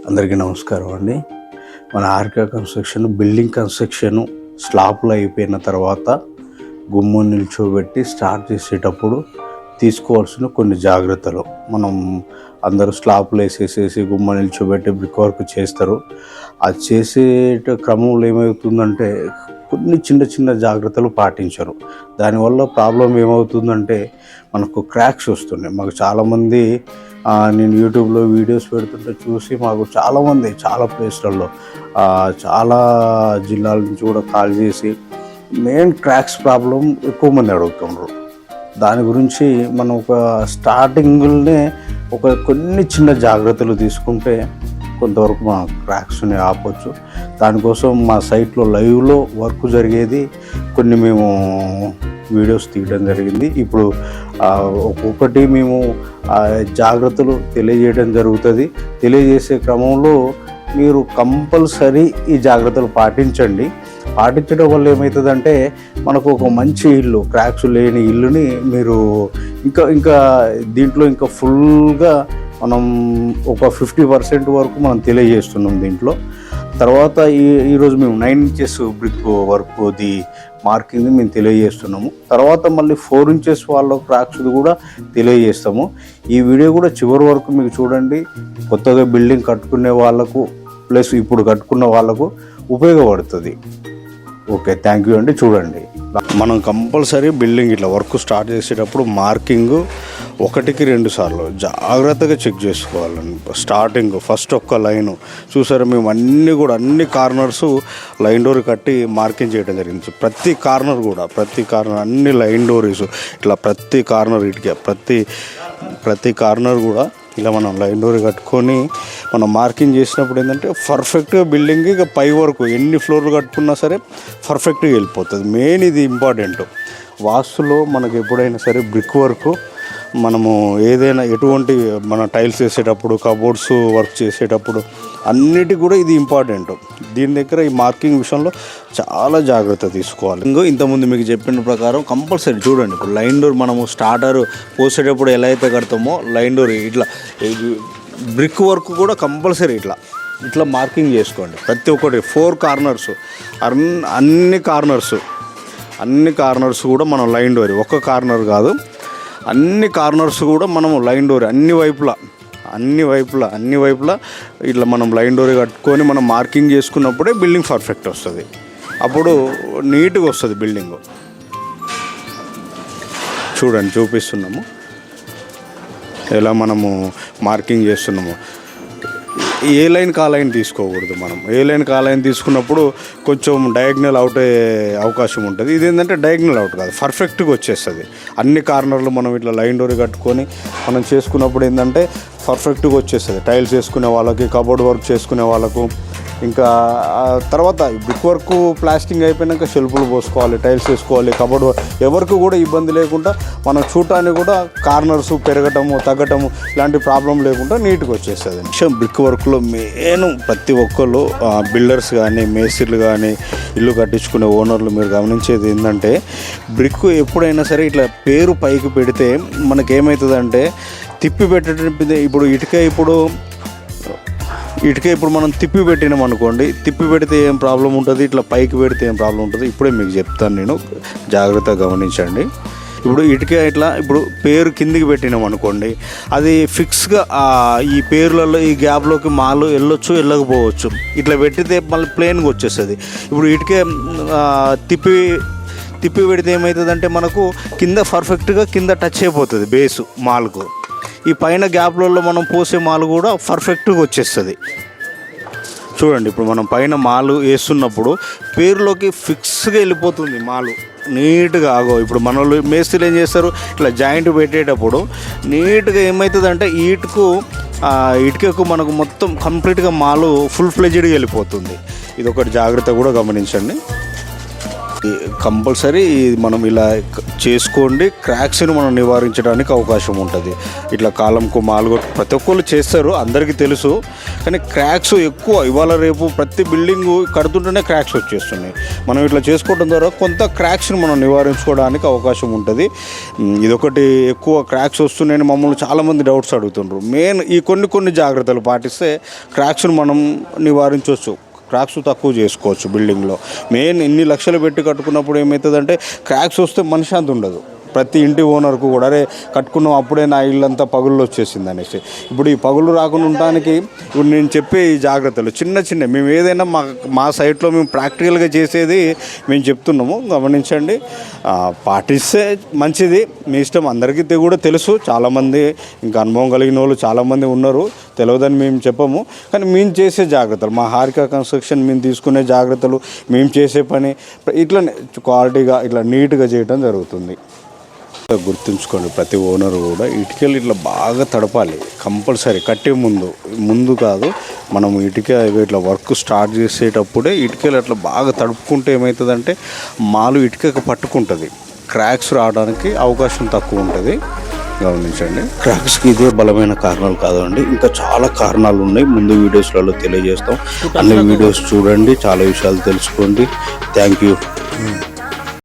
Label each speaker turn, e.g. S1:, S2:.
S1: అందరికీ నమస్కారం అండి. మన ఆర్కే కన్స్ట్రక్షన్ బిల్డింగ్ కన్స్ట్రక్షన్ స్లాబ్లో అయిపోయిన తర్వాత గుమ్ము నిల్చోబెట్టి స్టార్ట్ చేసేటప్పుడు తీసుకోవాల్సిన కొన్ని జాగ్రత్తలు. మనం అందరూ స్లాబ్లు వేసేసేసి గుమ్మ నిల్చోబెట్టి బ్రిక్ వర్క్ చేస్తారు. అది చేసే క్రమంలో ఏమవుతుందంటే కొన్ని చిన్న చిన్న జాగ్రత్తలు పాటించరు. దానివల్ల ప్రాబ్లం ఏమవుతుందంటే మనకు క్రాక్స్ వస్తున్నాయి. మాకు చాలామంది నేను యూట్యూబ్లో వీడియోస్ పెడుతుంటే చూసి మాకు చాలామంది చాలా ప్లేస్లలో చాలా జిల్లాల నుంచి కూడా కాల్ చేసి మెయిన్ క్రాక్స్ ప్రాబ్లం ఎక్కువ మంది అడుగుతున్నారు. దాని గురించి మనం ఒక స్టార్టింగ్లోనే కొన్ని చిన్న జాగ్రత్తలు తీసుకుంటే కొంతవరకు మా క్రాక్స్ని ఆపొచ్చు. దానికోసం మా సైట్లో లైవ్లో వర్క్ జరిగేది కొన్ని మేము వీడియోస్ తీయడం జరిగింది. ఇప్పుడు ఒక్కొక్కటి మేము జాగ్రత్తలు తెలియజేయడం జరుగుతుంది. తెలియజేసే క్రమంలో మీరు కంపల్సరీ ఈ జాగ్రత్తలు పాటించండి. పాటించడం వల్ల ఏమవుతుందంటే మనకు ఒక మంచి ఇల్లు, క్రాక్స్ లేని ఇల్లుని మీరు ఇంకా దీంట్లో ఇంకా ఫుల్గా మనం ఒక 50% వరకు మనం తెలియజేస్తున్నాం దీంట్లో. తర్వాత ఈరోజు మేము 9 inches brick work the marking మేము తెలియజేస్తున్నాము. తర్వాత మళ్ళీ 4 ఇంచెస్ వాళ్ళ క్రాక్స్ది కూడా తెలియజేస్తాము. ఈ వీడియో కూడా చివరి వరకు మీకు చూడండి. కొత్తగా బిల్డింగ్ కట్టుకునే వాళ్ళకు ప్లస్ ఇప్పుడు కట్టుకున్న వాళ్ళకు ఉపయోగపడుతుంది. ఓకే, థ్యాంక్ యూ అండి. చూడండి, మనం కంపల్సరీ బిల్డింగ్ ఇట్లా వర్క్ స్టార్ట్ చేసేటప్పుడు మార్కింగ్ 1-2 సార్లు జాగ్రత్తగా చెక్ చేసుకోవాలండి. స్టార్టింగ్ ఫస్ట్ ఒక్క లైను చూసారా, మేము అన్ని కార్నర్స్ లైన్ డోర్ కట్టి మార్కింగ్ చేయడం జరిగింది. ప్రతి కార్నర్ అన్ని లైన్ డోరీస్ ఇట్లా ప్రతి కార్నర్ ఇటుక ప్రతి కార్నర్ కూడా ఇలా మనం లైన్ డోర్ కట్టుకొని మనం మార్కింగ్ చేసినప్పుడు ఏంటంటే పర్ఫెక్ట్గా బిల్డింగ్ ఇక పై వరకు ఎన్ని ఫ్లోర్లు కట్టుకున్నా సరే పర్ఫెక్ట్గా వెళ్ళిపోతుంది. మెయిన్ ఇది ఇంపార్టెంట్. వాస్తులో మనకు ఎప్పుడైనా సరే బ్రిక్ వర్క్ మనము ఏదైనా ఎటువంటి మన టైల్స్ వేసేటప్పుడు కబోర్డ్స్ వర్క్ చేసేటప్పుడు అన్నిటికీ కూడా ఇది ఇంపార్టెంట్. దీని దగ్గర ఈ మార్కింగ్ విషయంలో చాలా జాగ్రత్త తీసుకోవాలి. ఇంతకుముందు మీకు చెప్పిన ప్రకారం కంపల్సరీ చూడండి. ఇప్పుడు లైన్ డోర్ మనము స్టార్టర్ పోసేటప్పుడు ఎలా అయితే కడతామో లైన్ డోర్ ఇట్లా బ్రిక్ వర్క్ కూడా కంపల్సరీ ఇట్లా మార్కింగ్ చేసుకోండి. ప్రతి ఒక్కటి 4 కార్నర్స్ అన్ని కార్నర్స్ కూడా మనం లైన్ డోర్ ఒక్క కార్నర్ కాదు, అన్ని కార్నర్స్ కూడా మనము లైన్ డోర్ అన్ని వైపులా ఇట్లా మనం లైన్ డోర్ కట్టుకొని మనం మార్కింగ్ చేసుకున్నప్పుడే బిల్డింగ్ పర్ఫెక్ట్ వస్తుంది. అప్పుడు నీట్గా వస్తుంది బిల్డింగ్. చూడండి, చూపిస్తున్నాము ఎలా మనము మార్కింగ్ చేస్తున్నాము. ఏ లైన్ కా లైన్ తీసుకోకూడదు. మనం ఏ లైన్ కా లైన్ తీసుకున్నప్పుడు కొంచెం డయాగ్నల్ అవుట్ అయ్యే అవకాశం ఉంటుంది. ఇది ఏంటంటే డయాగ్నల్ అవుట్ కాదు, పర్ఫెక్ట్గా వచ్చేస్తుంది. అన్ని కార్నర్లు మనం ఇట్లా లైన్ డోర్ కట్టుకొని మనం చేసుకున్నప్పుడు ఏంటంటే పర్ఫెక్ట్గా వచ్చేస్తుంది. టైల్స్ వేసుకునే వాళ్ళకి, కబోర్డ్ వర్క్ చేసుకునే వాళ్ళకు, ఇంకా తర్వాత బ్రిక్ వర్క్ ప్లాస్టింగ్ అయిపోయినాక షెల్ఫ్లు పోసుకోవాలి, టైల్స్ వేసుకోవాలి, కబోర్డ్ ఎవరికి కూడా ఇబ్బంది లేకుండా మనం చూడటానికి కూడా కార్నర్స్ పెరగటము తగ్గటము ఇలాంటి ప్రాబ్లం లేకుండా నీట్గా వచ్చేస్తుంది. విషయం బ్రిక్ వర్క్లో మెయిన్ ప్రతి ఒక్కరు బిల్డర్స్ కానీ మేస్త్రీలు కానీ ఇల్లు కట్టించుకునే ఓనర్లు మీరు గమనించేది ఏంటంటే బ్రిక్ ఎప్పుడైనా సరే ఇట్లా పేరు పైకి పెడితే మనకేమవుతుందంటే తిప్పి పెట్టడం. ఇటుక ఇప్పుడు మనం తిప్పి పెట్టినాం అనుకోండి, తిప్పి పెడితే ఏం ప్రాబ్లం ఉంటుంది, ఇట్లా పైకి పెడితే ఏం ప్రాబ్లం ఉంటుంది ఇప్పుడే మీకు చెప్తాను నేను, జాగ్రత్తగా గమనించండి. ఇప్పుడు పేరు కిందికి పెట్టినాం అనుకోండి, అది ఫిక్స్గా ఈ పేర్లలో ఈ గ్యాప్లోకి మాలు వెళ్ళొచ్చు వెళ్ళకపోవచ్చు. ఇట్లా పెట్టితే మళ్ళీ ప్లెయిన్గా వచ్చేస్తుంది. ఇప్పుడు ఇటుకే తిప్పి పెడితే ఏమవుతుందంటే మనకు కింద పర్ఫెక్ట్గా కింద టచ్ అయిపోతుంది బేసు మాల్కు. ఈ పైన గ్యాప్లలో మనం పోసే మాలు కూడా పర్ఫెక్ట్గా వచ్చేస్తుంది. చూడండి, ఇప్పుడు మనం పైన మాలు వేస్తున్నప్పుడు పేరులోకి ఫిక్స్గా వెళ్ళిపోతుంది మాలు నీట్గా. ఇప్పుడు మన వాళ్ళు మేస్త్రీలు ఏం చేస్తారు, ఇట్లా జాయింట్ పెట్టేటప్పుడు నీట్గా ఏమవుతుందంటే ఇటుకకు మనకు మొత్తం కంప్లీట్గా మాలు ఫుల్ ఫ్లెడ్జ్డ్గా వెళ్ళిపోతుంది. ఇది ఒకటి జాగ్రత్త కూడా గమనించండి. కంపల్సరీ మనం ఇలా చేసుకోండి, క్రాక్స్ని మనం నివారించడానికి అవకాశం ఉంటుంది. ఇట్లా కాలంకు మాలుగొట్టు ప్రతి ఒక్కళ్ళు చేస్తారు, అందరికీ తెలుసు. కానీ క్రాక్స్ ఎక్కువ ఇవాళ రేపు ప్రతి బిల్డింగు కడుతుంటేనే క్రాక్స్ వచ్చేస్తున్నాయి. మనం ఇట్లా చేసుకోవడం ద్వారా కొంత క్రాక్స్ని మనం నివారించుకోవడానికి అవకాశం ఉంటుంది. ఇదొకటి ఎక్కువ క్రాక్స్ వస్తున్నాయని మమ్మల్ని చాలామంది డౌట్స్ అడుగుతుండ్రు. మెయిన్ ఈ కొన్ని జాగ్రత్తలు పాటిస్తే క్రాక్స్ని మనం నివారించవచ్చు, క్రాక్స్ తక్కువ చేసుకోవచ్చు. బిల్డింగ్లో మెయిన్ ఇన్ని లక్షలు పెట్టి కట్టుకున్నప్పుడు ఏమవుతుందంటే క్రాక్స్ వస్తే మనశ్శాంతి ఉండదు ప్రతి ఇంటి ఓనర్కు కూడా. అరే కట్టుకున్నాం అప్పుడే నా ఇల్లంతా పగుళ్ళు వచ్చేసింది అనేసి. ఇప్పుడు ఈ పగులు రాకుండా ఉండడానికి ఇప్పుడు నేను చెప్పే ఈ జాగ్రత్తలు చిన్న మేము ఏదైనా మా సైట్లో మేము ప్రాక్టికల్గా చేసేది మేము చెప్తున్నాము, గమనించండి. పాటిస్తే మంచిది, మీ ఇష్టం. అందరికీ కూడా తెలుసు, చాలామంది ఇంకా అనుభవం కలిగిన వాళ్ళు చాలామంది ఉన్నారు, తెలియదని మేము చెప్పము. కానీ మేము చేసే జాగ్రత్తలు, మా హారిక కన్స్ట్రక్షన్ మేము తీసుకునే జాగ్రత్తలు, మేము చేసే పని ఇట్లా క్వాలిటీగా ఇట్లా నీట్గా చేయడం జరుగుతుంది. గుర్తుంచుకోండి, ప్రతి ఓనర్ కూడా ఇటుకలు ఇట్లా బాగా తడపాలి కంపల్సరీ. కట్టే ముందు కాదు, మనం ఇటుక ఇట్లా వర్క్ స్టార్ట్ చేసేటప్పుడే ఇటుకలు అట్లా బాగా తడుపుకుంటే ఏమవుతుందంటే మాలు ఇటుకకు పట్టుకుంటుంది, క్రాక్స్ రావడానికి అవకాశం తక్కువ ఉంటుంది. గమనించండి, క్రాక్స్కి ఇదే బలమైన కారణాలు కాదండి, ఇంకా చాలా కారణాలు ఉన్నాయి. ముందు వీడియోస్లలో తెలియజేస్తాం. అన్ని వీడియోస్ చూడండి, చాలా విషయాలు తెలుసుకోండి. Thank you.